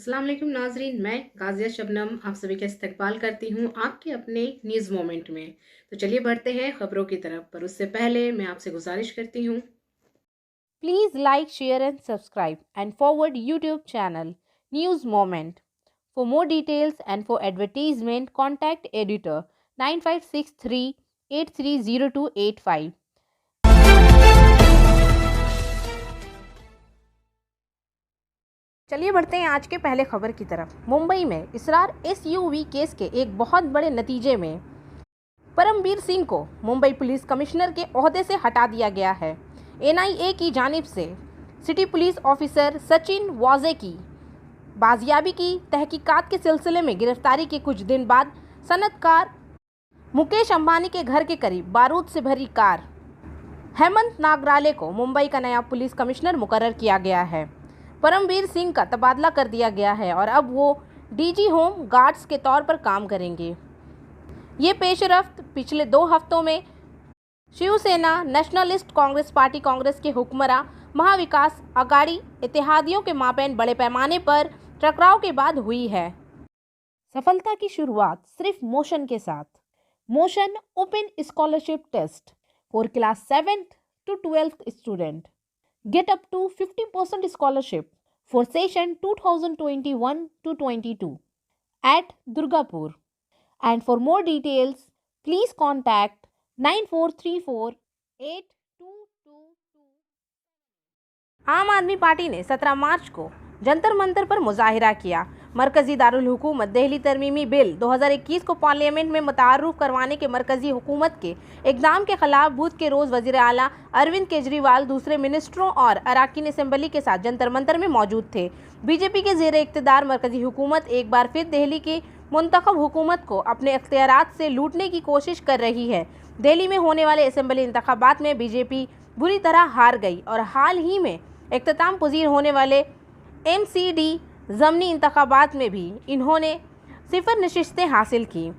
अस्सलाम वालेकुम नाजरीन, मैं गाजिया शबनम आप सभी का इस्तकबाल करती हूँ आपके अपने न्यूज़ मोमेंट में। तो चलिए बढ़ते हैं खबरों की तरफ, पर उससे पहले मैं आपसे गुजारिश करती हूँ, Please like, share and subscribe and forward YouTube channel News Moment. For more details and for advertisement contact editor 9563 830285. चलिए बढ़ते हैं आज के पहले खबर की तरफ। मुंबई में इसरार एसयूवी केस के एक बहुत बड़े नतीजे में परमबीर सिंह को मुंबई पुलिस कमिश्नर के ओहदे से हटा दिया गया है। एनआईए की जानिब से सिटी पुलिस ऑफिसर सचिन वाजे की बाजियाबी की तहकीकात के सिलसिले में गिरफ्तारी के कुछ दिन बाद सनतकार मुकेश अंबानी के घर के करीब बारूद से भरी कार हेमंत नागराले को मुंबई का नया पुलिस कमिश्नर मुकर्रर किया गया है। परमबीर सिंह का तबादला कर दिया गया है और अब वो डीजी होम गार्ड्स के तौर पर काम करेंगे। ये पेशरफ्त पिछले 2 हफ्तों में शिवसेना नेशनलिस्ट कांग्रेस पार्टी कांग्रेस के हुक्मरां महाविकास अघाड़ी इत्तेहादियों के माबैन बड़े पैमाने पर टकराव के बाद हुई है। सफलता की शुरुआत सिर्फ मोशन के साथ। Motion open scholarship test for class 7th to 12th student get up to 50% scholarship for session 2021 to 22 at Durgapur. And for more details, please contact 9434 8222। आम आदमी पार्टी ने 17 मार्च को जंतर मंतर पर मुजाहिरा किया। मरकजी दारुल हुकूमत दिल्ली तरमीमी बिल 2021 को पार्लियामेंट में मुतारुफ करवाने के मरकजी हुकूमत के इक़दाम के खिलाफ बुध के रोज़ वज़ीर आला अरविंद केजरीवाल दूसरे मिनिस्टरों और अरकान असम्बली के साथ जंतर मंतर में मौजूद थे। बीजेपी के ज़ेर इक़्तिदार मरकजी हुकूमत एक बार फिर दिल्ली की मुंतखब हुकूमत को अपने इख्तियारात से लूटने की कोशिश कर रही है। दिल्ली में होने वाले असम्बली इंतखाबात में बीजेपी बुरी तरह हार गई और हाल ही में इख्तिताम पजीर होने वाले MCD ज़मनी इंतखाबात में भी इन्होंने 0 नशिस्तें हासिल की।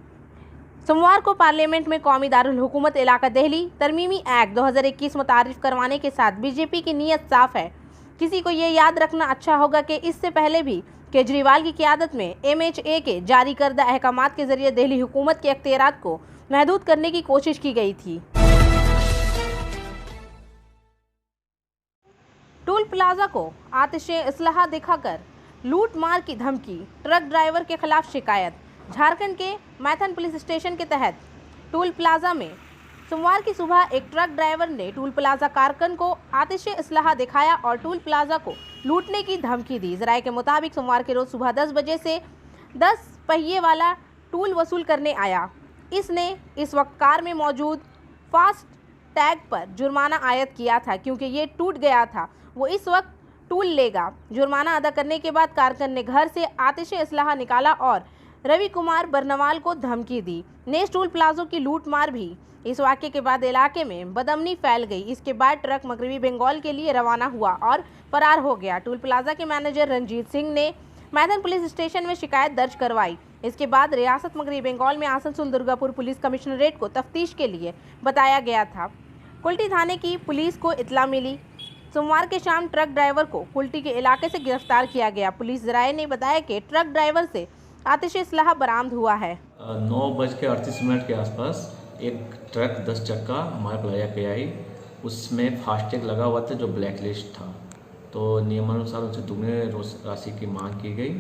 सोमवार को पार्लियामेंट में कौमी दारुल हुकूमत इलाका दिल्ली तरमीमी एक्ट 2021 मुतारिफ करवाने के साथ बीजेपी की नीयत साफ है। किसी को ये याद रखना अच्छा होगा कि इससे पहले भी केजरीवाल की क़यादत में MHA के जारी करदा अहकामात के ज़रिए दिल्ली हुकूमत के अख्तियारात को महदूद करने की कोशिश की गई थी। टोल प्लाजा को आतिशे इसलाहा दिखाकर लूट मार की धमकी, ट्रक ड्राइवर के खिलाफ शिकायत। झारखंड के मैथन पुलिस स्टेशन के तहत टोल प्लाजा में सोमवार की सुबह एक ट्रक ड्राइवर ने टोल प्लाजा कारकुन को आतिशे इसलाहा दिखाया और टोल प्लाजा को लूटने की धमकी दी। जराये के मुताबिक सोमवार के रोज़ सुबह 10 बजे से 10 पहिए वाला टोल वसूल करने आया। इसने इस वक्त कार में मौजूद फास्ट टैग पर जुर्माना आयद किया था क्योंकि ये टूट गया था। वो इस वक्त टोल लेगा। जुर्माना अदा करने के बाद कारकुन ने घर से आतिशे इसलाहा निकाला और रवि कुमार बरनवाल को धमकी दी। नेक्स्ट टोल प्लाजों की लूट मार भी। इस वाक़े के बाद इलाके में बदअमनी फैल गई। इसके बाद ट्रक मगरबी बंगाल के लिए रवाना हुआ और फरार हो गया। टोल प्लाजा के मैनेजर रंजीत सिंह ने मैथन पुलिस स्टेशन में शिकायत दर्ज करवाई। इसके बाद रियासत मगरबी बंगाल में आसनसोल दुर्गापुर पुलिस कमिश्नरेट को तफ्तीश के लिए बताया गया था। कुल्टी थाने की पुलिस को इतला मिली। सोमवार के शाम ट्रक ड्राइवर को कुल्टी के इलाके से गिरफ्तार किया गया। पुलिस ज़राए ने बताया कि ट्रक ड्राइवर से आतिशे इसलाहा बरामद हुआ है। 9:38 के आसपास एक ट्रक 10 चक्का हमारे प्लाजा पे आई। उसमें फास्टैग लगा हुआ था जो ब्लैक लिस्ट था। तो नियमानुसार उनसे दुगने राशि की मांग की गई।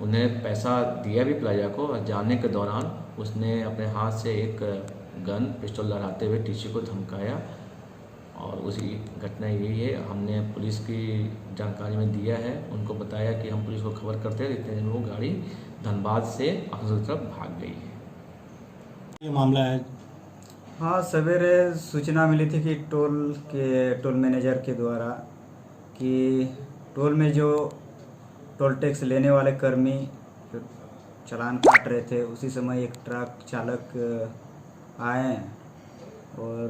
उन्हें पैसा दिया भी प्लाजा को। जाने के दौरान उसने अपने हाथ से एक गन पिस्टल लहराते हुए टीसी को धमकाया और उसी घटना यही है। हमने पुलिस की जानकारी में दिया है, उनको बताया कि हम पुलिस को खबर करते हैं। इतने दिन वो गाड़ी धनबाद से आसनसोल की तरफ भाग गई है। ये मामला है। हाँ, सवेरे सूचना मिली थी कि टोल मैनेजर के द्वारा कि टोल में जो टोल टैक्स लेने वाले कर्मी चालान काट रहे थे, उसी समय एक ट्रक चालक आए और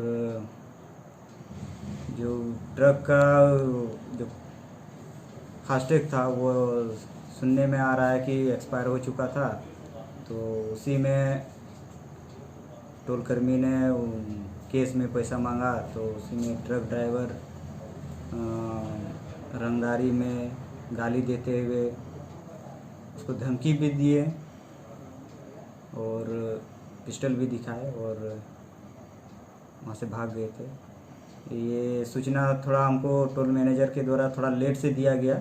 जो ट्रक का जो फास्टैग था वो सुनने में आ रहा है कि एक्सपायर हो चुका था। तो उसी में टोलकर्मी ने केस में पैसा मांगा। तो उसी में ट्रक ड्राइवर रंगदारी में गाली देते हुए उसको धमकी भी दिए और पिस्टल भी दिखाए और वहाँ से भाग गए थे। ये सूचना थोड़ा हमको टोल मैनेजर के द्वारा थोड़ा लेट से दिया गया।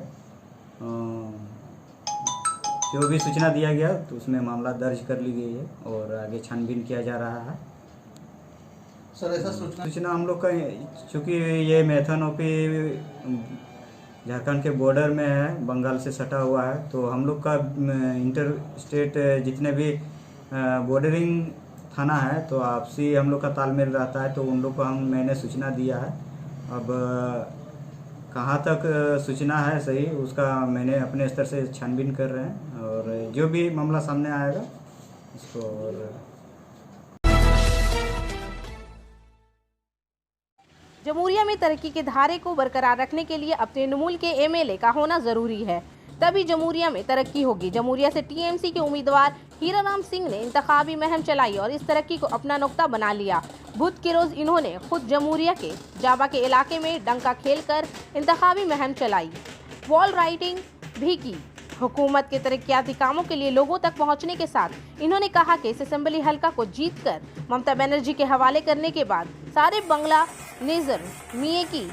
जो भी सूचना दिया गया तो उसमें मामला दर्ज कर ली गई है और आगे छानबीन किया जा रहा है। सर ऐसा सूचना हम लोग का, चूँकि ये मैथन ओपी झारखंड के बॉर्डर में है, बंगाल से सटा हुआ है, तो हम लोग का इंटर स्टेट जितने भी बॉर्डरिंग थाना है तो आपसी हम लोग का तालमेल रहता है, तो उन लोग को मैंने सूचना दिया है। अब कहाँ तक सूचना है सही उसका मैंने अपने स्तर से छानबीन कर रहे हैं और जो भी मामला सामने आएगा उसको। और जमहूरिया में तरक्की के धारे को बरकरार रखने के लिए अब तृणमूल के एमएलए का होना जरूरी है, तभी जमहूरिया में तरक्की होगी। जमहूरिया से टीएमसी के उम्मीदवार हीराराम सिंह ने इंतखाबी मुहिम चलाई और इस तरक्की को अपना नुक्ता बना लिया। बुध के रोज इन्होंने खुद जमहूरिया के जाबा के इलाके में डंका खेलकर इंतखाबी मुहिम चलाई, वॉल राइटिंग भी की। हुकूमत के तरक्याती कामों के लिए लोगों तक पहुंचने के साथ इन्होंने कहा कि इस असेंबली हलका को जीतकर ममता बनर्जी के हवाले करने के बाद सारे बंगला नेजर मिये की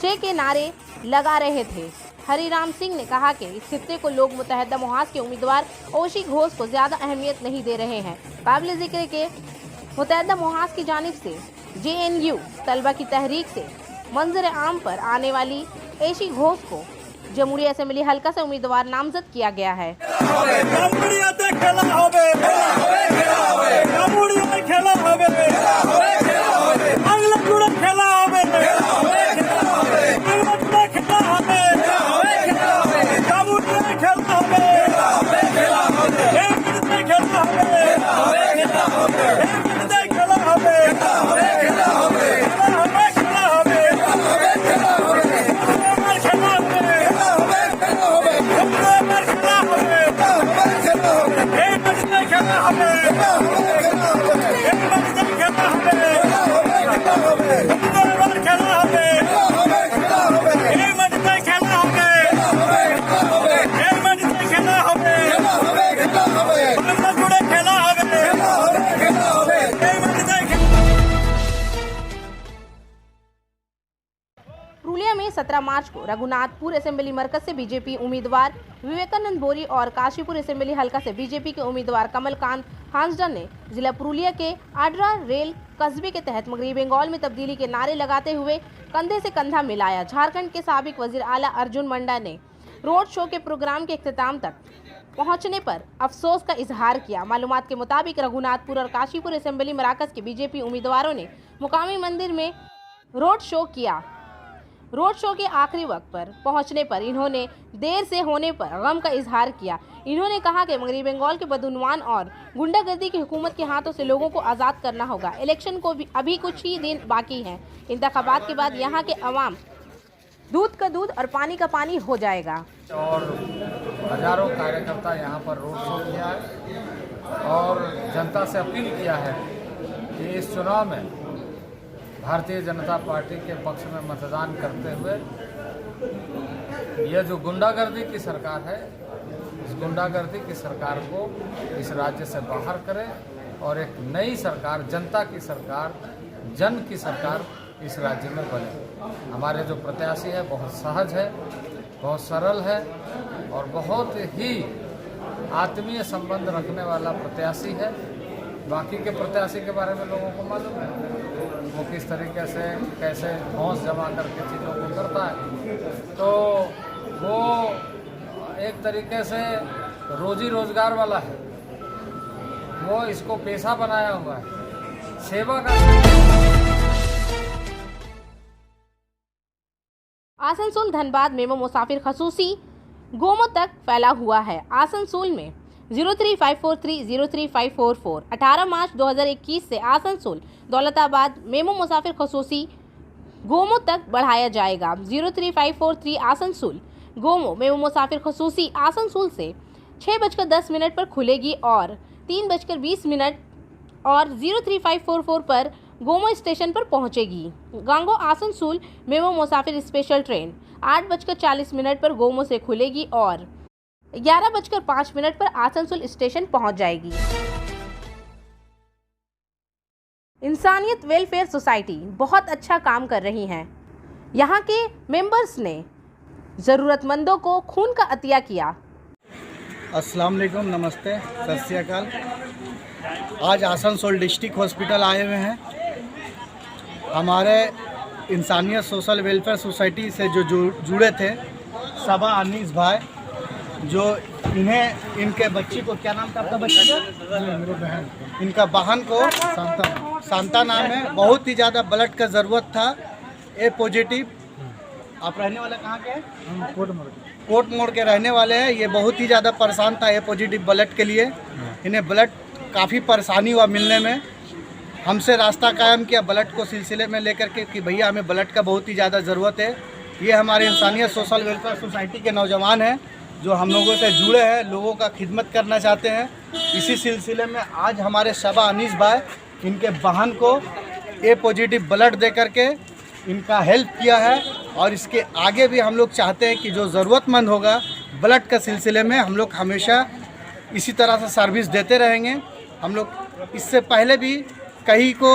चे के नारे लगा रहे थे। हरिराम सिंह ने कहा कि इस खित्ते को लोग मुत्तहदा मुहाज के उम्मीदवार ओशी घोष को ज्यादा अहमियत नहीं दे रहे हैं। काबिल जिक्र के मुत्तहदा मुहाज की जानिब से जेएनयू तलबा की तहरीक से मंजर आम पर आने वाली एशी घोष को जमहूरिया असेंबली हलका से उम्मीदवार नामजद किया गया है। पुरुलिया में 17 मार्च को रघुनाथपुर असेंबली मरकज से बीजेपी उम्मीदवार विवेकानंद बोरी और काशीपुर असेंबली हलका से बीजेपी के उम्मीदवार कमलकांत हांसदा ने जिला पुरुलिया के आड्रा रेल कस्बे के तहत मगरबी बंगाल में तब्दीली के नारे लगाते हुए कंधे से कंधा मिलाया। झारखंड के साबिक वजीर आला अर्जुन मुंडा ने रोड शो के प्रोग्राम के इख्तिताम तक पहुंचने पर अफसोस का इजहार किया। मालूमात के मुताबिक रघुनाथपुर और काशीपुर असेंबली मराकज के बीजेपी उम्मीदवारों ने मुकामी मंदिर में रोड शो किया। रोड शो के आखिरी वक्त पर पहुंचने पर इन्होंने देर से होने पर गम का इजहार किया। इन्होंने कहा कि मगरबी बंगाल के बदउनवान और गुंडागर्दी की हुकूमत के हाथों से लोगों को आज़ाद करना होगा। इलेक्शन को भी अभी कुछ ही दिन बाकी हैं। इंतखाबात के बाद यहाँ के अवाम दूध का दूध और पानी का पानी हो जाएगा। और हजारों कार्यकर्ता यहाँ पर रोड शो किया है और जनता से अपील किया है कि इस चुनाव में भारतीय जनता पार्टी के पक्ष में मतदान करते हुए यह जो गुंडागर्दी की सरकार है, इस गुंडागर्दी की सरकार को इस राज्य से बाहर करें और एक नई सरकार, जनता की सरकार, जन की सरकार इस राज्य में बने। हमारे जो प्रत्याशी है बहुत सहज है, बहुत सरल है और बहुत ही आत्मीय संबंध रखने वाला प्रत्याशी है। बाकी के प्रत्याशी के बारे में लोगों को मालूम है वो किस तरीके से कैसे हौस जमा करके चीज़ों को करता है। तो वो एक तरीके से रोजी रोजगार वाला है, वो इसको पेशा बनाया हुआ है, सेवा का। आसनसोल धनबाद मेमो मुसाफिर खसूसी गोमो तक फैला हुआ है। आसनसोल में 0354303544 18 मार्च 2021 से आसनसोल दौलताबाद मेमो मुसाफिर खसूसी गोमो तक बढ़ाया जाएगा। 03543 आसनसोल गोमो मेमो मुसाफिर खसूसी आसनसोल से 6:10 पर खुलेगी और 3:20 और 03544 पर गोमो स्टेशन पर पहुंचेगी। गांगो आसनसोल मेमो मुसाफिर स्पेशल ट्रेन 8:40 पर गोमो से खुलेगी और 11:05 पर आसनसोल स्टेशन पहुंच जाएगी। इंसानियत वेलफेयर सोसाइटी बहुत अच्छा काम कर रही हैं। यहाँ के मेंबर्स ने ज़रूरतमंदों को खून का अतिया किया। अस्सलाम वालेकुम, नमस्ते, सत श्री अकाल। आज आसनसोल डिस्ट्रिक्ट हॉस्पिटल आए हुए हैं। हमारे इंसानियत सोशल वेलफेयर सोसाइटी से जो जुड़े थे सबा अनीस भाई, जो इनके बच्ची को, क्या नाम था आपका बच्ची का? मेरे बहन, इनका बहन को शांता नाम है। बहुत ही ज़्यादा ब्लड का ज़रूरत था। ए पॉजिटिव। आप रहने वाले कहाँ के हैं? कोट मोड़ के रहने वाले हैं। ये बहुत ही ज़्यादा परेशान था ए पॉजिटिव ब्लड के लिए। इन्हें ब्लड काफ़ी परेशानी हुआ मिलने में। हमसे रास्ता कायम किया ब्लड को सिलसिले में लेकर के कि भैया हमें ब्लड का बहुत ही ज़्यादा ज़रूरत है। ये हमारे इंसानियत सोशल वेलफेयर सोसाइटी के नौजवान हैं जो हम लोगों से जुड़े हैं, लोगों का खिदमत करना चाहते हैं। इसी सिलसिले में आज हमारे शबा अनीस भाई इनके बहन को ए पॉजिटिव ब्लड दे करके इनका हेल्प किया है। और इसके आगे भी हम लोग चाहते हैं कि जो ज़रूरतमंद होगा ब्लड का सिलसिले में हम लोग हमेशा इसी तरह से सर्विस देते रहेंगे। हम लोग इससे पहले भी कहीं को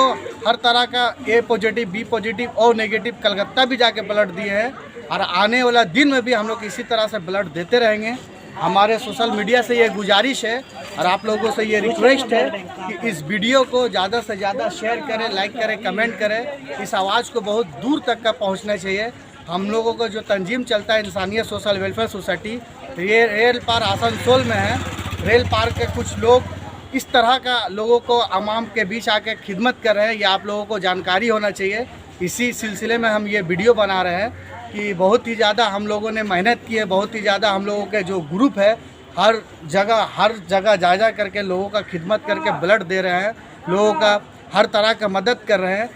हर तरह का ए पॉजिटिव, बी पॉजिटिव और नेगेटिव कलकत्ता भी जाके ब्लड दिए हैं और आने वाला दिन में भी हम लोग इसी तरह से ब्लड देते रहेंगे। हमारे सोशल मीडिया से ये गुजारिश है और आप लोगों से ये रिक्वेस्ट है कि इस वीडियो को ज़्यादा से ज़्यादा शेयर करें, लाइक करें, कमेंट करें। इस आवाज़ को बहुत दूर तक का पहुंचना चाहिए। हम लोगों को जो तंजीम चलता है इंसानियत सोशल वेलफेयर सोसाइटी, ये रेल पार आसनसोल में है। रेल पार के कुछ लोग इस तरह का लोगों को आवाम के बीच आके खिदमत कर रहे हैं, ये आप लोगों को जानकारी होना चाहिए। इसी सिलसिले में हम ये वीडियो बना रहे हैं कि बहुत ही ज़्यादा हम लोगों ने मेहनत की है। बहुत ही ज़्यादा हम लोगों के जो ग्रुप है हर जगह जा करके लोगों का खिदमत करके ब्लड दे रहे हैं, लोगों का हर तरह का मदद कर रहे हैं।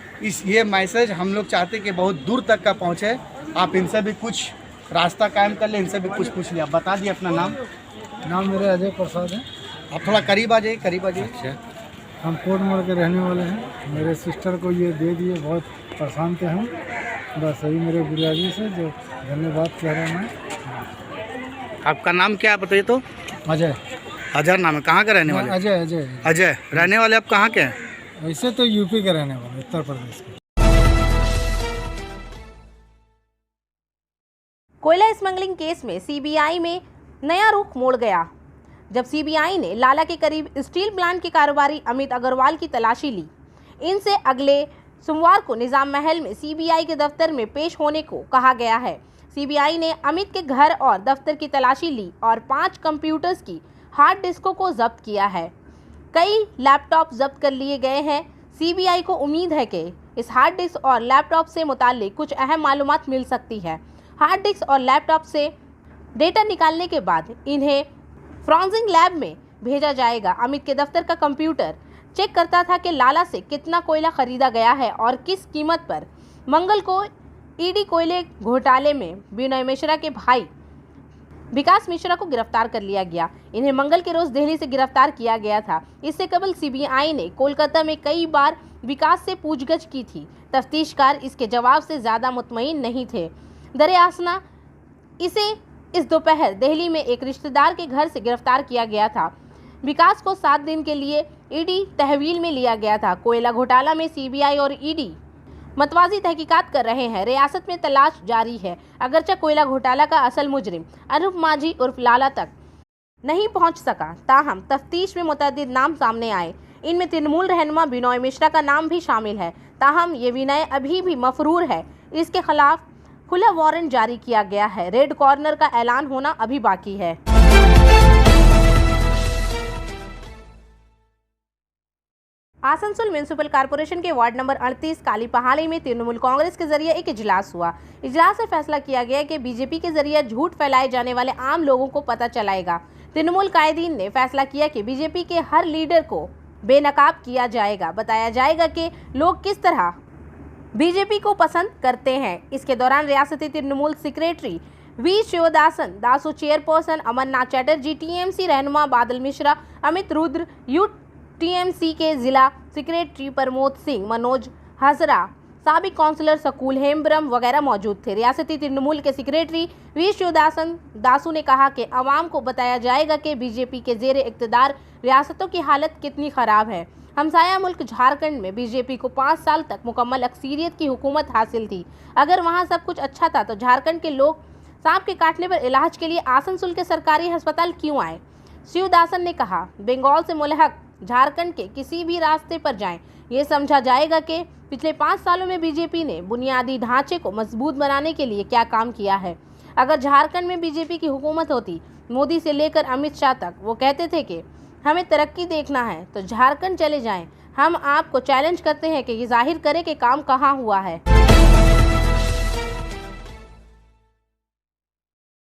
ये मैसेज हम लोग चाहते हैं कि बहुत दूर तक का पहुँचे। आप इनसे भी कुछ रास्ता कायम कर ले, इनसे भी कुछ पूछ लिया। बता दिए अपना नाम। मेरा अजय प्रसाद है। आप थोड़ा करीब आ जाइए, करीब आ जाइए। अच्छा, हम कोट मोड़ के रहने वाले हैं। मेरे सिस्टर को ये दे दिए, बहुत परेशान थे हम। बस यही मेरे गुरुजी से जो धन्यवाद कह रहे हैं। आपका नाम क्या है बताइए तो? अजय। अजहर नाम है। कहाँ के रहने वाले? अजय रहने वाले। आप कहाँ के हैं? ऐसे तो यूपी के रहने वाले, उत्तर प्रदेश के। कोयला स्मगलिंग केस में सीबीआई में नया रुख मोड़ गया जब सीबीआई ने लाला के करीब स्टील प्लांट के कारोबारी अमित अग्रवाल की तलाशी ली। इनसे अगले सोमवार को निजाम महल में सीबीआई के दफ्तर में पेश होने को कहा गया है। सीबीआई ने अमित के घर और दफ्तर की तलाशी ली और 5 कंप्यूटर्स की हार्ड डिस्कों को जब्त किया है। कई लैपटॉप जब्त कर लिए गए हैं। सीबीआई को उम्मीद है कि इस हार्ड डिस्क और लैपटॉप से मुताल्लिक कुछ अहम मालूमात मिल सकती है। हार्ड डिस्क और लैपटॉप से डेटा निकालने के बाद इन्हें फ्रॉन्जिंग लैब में भेजा जाएगा। अमित के दफ्तर का कंप्यूटर चेक करता था कि लाला से कितना कोयला खरीदा गया है और किस कीमत पर। मंगल को ईडी कोयले घोटाले में बिनोय मिश्रा के भाई विकास मिश्रा को गिरफ्तार कर लिया गया। इन्हें मंगल के रोज दिल्ली से गिरफ्तार किया गया था। इससे कबल सीबीआई ने कोलकाता में कई बार विकास से पूछगछ की थी। तफ्तीशकार इसके जवाब से ज़्यादा मुतमईन नहीं थे। दरअसल इसे इस दोपहर दिल्ली में एक रिश्तेदार के घर से गिरफ्तार किया गया था। विकास को 7 दिन के लिए ईडी तहवील में लिया गया था। कोयला घोटाला में सीबीआई और ईडी मतवाजी तहकीकात कर रहे हैं। रियासत में तलाश जारी है। अगरचे कोयला घोटाला का असल मुजरिम अनूप माझी उर्फ लाला तक नहीं पहुंच सका, ताहम तफ्तीश में मुतअद्दिद नाम सामने आए। इनमें तृणमूल रहनुमा बिनोय मिश्रा का नाम भी शामिल है। ताहम ये विनय अभी भी मफरूर है। इसके खिलाफ खुला वारंट जारी किया गया है। रेड कॉर्नर का ऐलान होना अभी बाकी है। आसनसोल म्यूनिसिपल कॉर्पोरेशन के वार्ड नंबर 38 काली पहाड़ी में तृणमूल कांग्रेस के जरिए एक इजलास हुआ। इजलास में फैसला किया गया कि बीजेपी के जरिए झूठ फैलाए जाने वाले आम लोगों को पता चलाएगा। तृणमूल कायदीन ने फैसला किया कि बीजेपी के हर लीडर को बेनकाब किया जाएगा। बताया जाएगा कि लोग किस तरह बीजेपी को पसंद करते हैं। इसके दौरान रियासती Trinamool secretary V Shivdasan Dasu, chairperson Amarnath Chatterjee, TMC रहनुमा बादल मिश्रा, अमित रुद्र, यूटीएमसी के जिला सेक्रेटरी प्रमोद सिंह, मनोज हजरा, साबिक काउंसलर सकूल हेम्ब्रम वगैरह मौजूद थे। रियासती तृणमूल के सेक्रेटरी वी शिवदासन दासू ने कहा कि आवाम को बताया जाएगा कि बीजेपी के जेर इक़्तिदार रियासतों की हालत कितनी ख़राब है। हमसाया मुल्क झारखंड में बीजेपी को 5 साल तक मुकम्मल अक्सरियत की हुकूमत हासिल थी। अगर वहां सब कुछ अच्छा था तो झारखंड के लोग सांप के काटने पर इलाज के लिए आसनसोल के सरकारी अस्पताल क्यों आए? शिवदासन ने कहा, बंगाल से मुल्हक झारखंड के किसी भी रास्ते पर जाएं, ये समझा जाएगा कि पिछले 5 सालों में बीजेपी ने बुनियादी ढांचे को मजबूत बनाने के लिए क्या काम किया है। अगर झारखंड में बीजेपी की हुकूमत होती, मोदी से लेकर अमित शाह तक वो कहते थे कि हमें तरक्की देखना है तो झारखंड चले जाएं। हम आपको चैलेंज करते हैं कि ये जाहिर करें कि काम कहाँ हुआ है।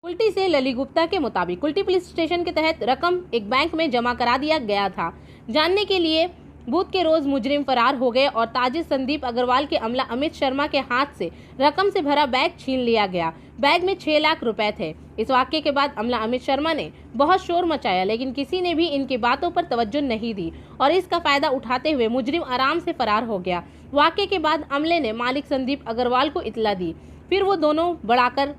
कुल्टी से लली गुप्ता के मुताबिक कुल्टी पुलिस स्टेशन के तहत रकम एक बैंक में जमा करा दिया गया था। जानने के लिए बुध के रोज मुजरिम फरार हो गए और ताजिर संदीप अग्रवाल के अमला अमित शर्मा के हाथ से रकम से भरा बैग छीन लिया गया। बैग में 6 लाख रुपए थे। इस वाक्य के बाद अमला अमित शर्मा ने बहुत शोर मचाया, लेकिन किसी ने भी इनकी बातों पर तवज्जो नहीं दी और इसका फायदा उठाते हुए मुजरिम आराम से फरार हो गया। वाक्य के बाद अमले ने मालिक संदीप अग्रवाल को इतला दी। फिर वो दोनों बढ़ाकर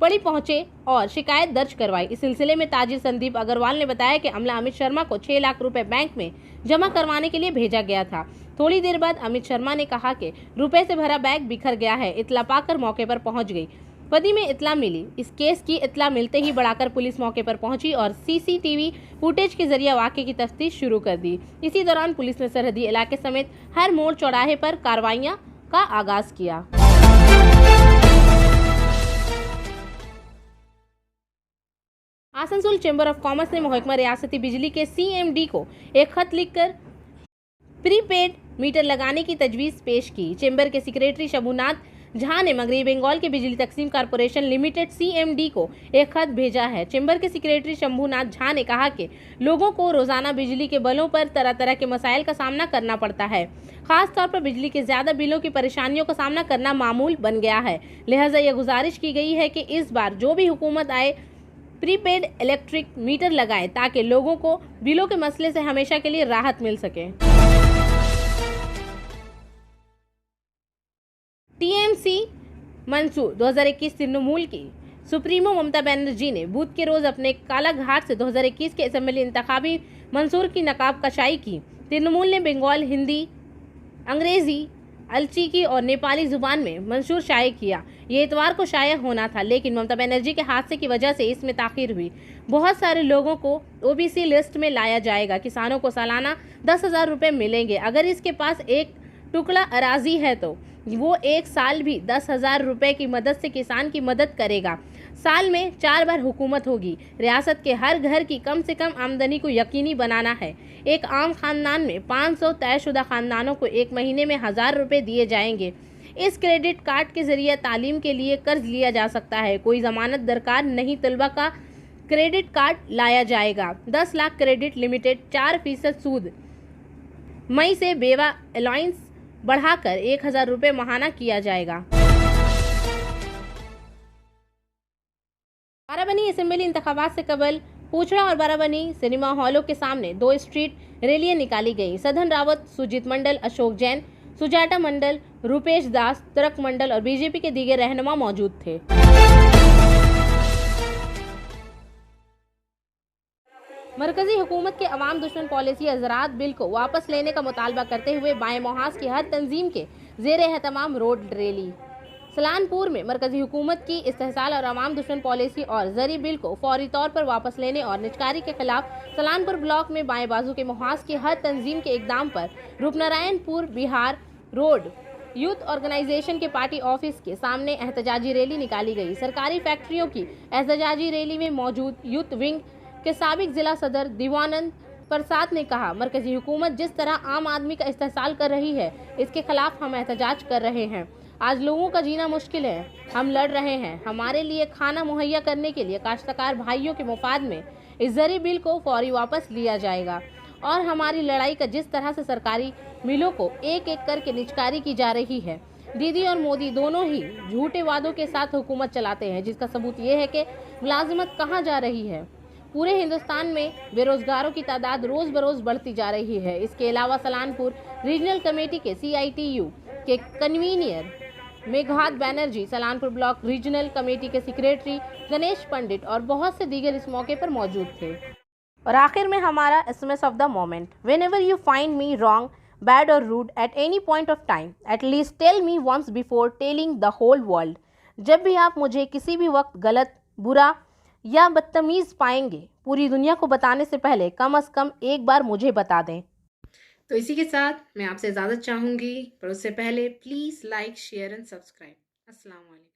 पड़ी पहुंचे और शिकायत दर्ज करवाई। इस सिलसिले में ताजिर संदीप अग्रवाल ने बताया कि अमला अमित शर्मा को 6 लाख रुपए बैंक में जमा करवाने के लिए भेजा गया था। थोड़ी देर बाद अमित शर्मा ने कहा कि रुपए से भरा बैग बिखर गया है। इतला पाकर मौके पर पहुंच गई। पदी में इतला मिली। इस केस की इतला मिलते ही बढ़ाकर पुलिस मौके पर पहुंची और सीसीटीवी फुटेज के जरिए वाकये की तफ्तीश शुरू कर दी। इसी दौरान पुलिस ने सरहदी इलाके समेत हर मोड़ चौराहे पर कार्रवाइयां का आगाज किया। आसनसोल चैम्बर ऑफ कॉमर्स ने महकमा रियासती बिजली के CMD को एक खत लिखकर प्रीपेड मीटर लगाने की तजवीज़ पेश की। चैम्बर के सेक्रेटरी शंभुनाथ झा ने मगरबी बंगाल के बिजली तकसीम कॉरपोरेशन लिमिटेड CMD को एक खत भेजा है। चैम्बर के सेक्रेटरी शंभुनाथ झा ने कहा कि लोगों को रोजाना बिजली के बिलों पर तरह तरह के मसाइल का सामना करना पड़ता है। खास तौर पर बिजली के ज़्यादा बिलों की परेशानियों का सामना करना मामूल बन गया है। लिहाजा यह गुजारिश की गई है कि इस बार जो भी हुकूमत आए प्रीपेड इलेक्ट्रिक मीटर लगाएं ताकि लोगों को बिलों के मसले से हमेशा के लिए राहत मिल सके। TMC मंसूर 2021 तृणमूल की सुप्रीमो ममता बनर्जी ने बुध के रोज अपने कालाघाट से 2021 के असेंबली इंतखाबी मंसूर की नकाब कशाई की। तृणमूल ने बंगाल, हिंदी, अंग्रेजी, अलचीकी और नेपाली जुबान में मंशूर शाये किया। ये इतवार को शाया होना था, लेकिन ममता बनर्जी के हादसे की वजह से इसमें ताखीर हुई। बहुत सारे लोगों को OBC लिस्ट में लाया जाएगा। किसानों को सालाना 10,000 रुपये मिलेंगे। अगर इसके पास एक टुकड़ा अराजी है तो वो 1 साल भी 10,000 रुपये की मदद से किसान की मदद करेगा। साल में 4 बार हुकूमत होगी। रियासत के हर घर की कम से कम आमदनी को यकीनी बनाना है। एक आम खानदान में 500 तयशुदा खानदानों को 1 महीने में 1,000 रुपये दिए जाएंगे। इस क्रेडिट कार्ड के जरिए तालीम के लिए कर्ज लिया जा सकता है। कोई जमानत दरकार नहीं। तलबा का क्रेडिट कार्ड लाया जाएगा। 10 लाख क्रेडिट लिमिटेड, 4% सूद। मई से बेवा अलाउंस बढ़ाकर 1,000 रुपये माहाना किया जाएगा। बाराबनी असेंबली इंतखाबात से कबल पूछड़ा और बाराबनी सिनेमा हॉलों के सामने 2 स्ट्रीट रैलियां निकाली गई। सधन रावत, सुजीत मंडल, अशोक जैन, सुजाता मंडल, रूपेश दास, तुरक मंडल और बीजेपी के दीगर रहनुमा मौजूद थे। मरकजी हुकूमत के अवाम दुश्मन पॉलिसी ज़राअत बिल को वापस लेने का मुतालबा करते हुए बाएं मोहास की हर तंजीम के ज़ेरे एहतमाम रोड रैली। सलानपुर में मरकजी हुकूमत की इस्तेहसाल और अवाम दुश्मन पॉलिसी और ज़री बिल को फौरी तौर पर वापस लेने और निचकारी के खिलाफ सलानपुर ब्लॉक में बाएं बाजू के मोहास की हर तंजीम के इकदाम पर Rupnarayanpur Bihar road youth organisation के पार्टी ऑफिस के सामने एहतजाजी रैली निकाली गई। सरकारी फैक्ट्रियों की एहतजाजी रैली में मौजूद यूथ विंग के साबिक जिला सदर दीवानंद प्रसाद ने कहा, मरकजी हुकूमत जिस तरह आम आदमी का इस्तेहसाल कर रही है, इसके खिलाफ हम एहतजाज कर रहे हैं। आज लोगों का जीना मुश्किल है, हम लड़ रहे हैं। हमारे लिए खाना मुहैया करने के लिए काश्तकार भाइयों के मुफाद में इस ज़री बिल को फौरी वापस लिया जाएगा और हमारी लड़ाई का जिस तरह से सरकारी मिलों को एक एक करके निचकारी की जा रही है। दीदी और मोदी दोनों ही झूठे वादों के साथ हुकूमत चलाते हैं, जिसका सबूत ये है कि मुलाजिमत कहाँ जा रही है। पूरे हिंदुस्तान में बेरोजगारों की तादाद रोज़ बरोज़ बढ़ती जा रही है। इसके अलावा सलानपुर रीजनल कमेटी के CITU के convener Meghat Banerjee, Salanpur block regional committee के सेक्रेटरी गणेश पंडित और बहुत से दीगर इस मौके पर मौजूद थे। और आखिर में हमारा SMS of the moment, whenever you find me wrong, bad or rude at any point of time, at least tell me once before telling the whole world. जब भी आप मुझे किसी भी वक्त गलत, बुरा या बदतमीज़ पाएंगे, पूरी दुनिया को बताने से पहले कम से कम एक बार मुझे बता दें। तो इसी के साथ मैं आपसे इजाज़त चाहूँगी, पर उससे पहले please like, share and subscribe. अस्सलाम वालेकुम।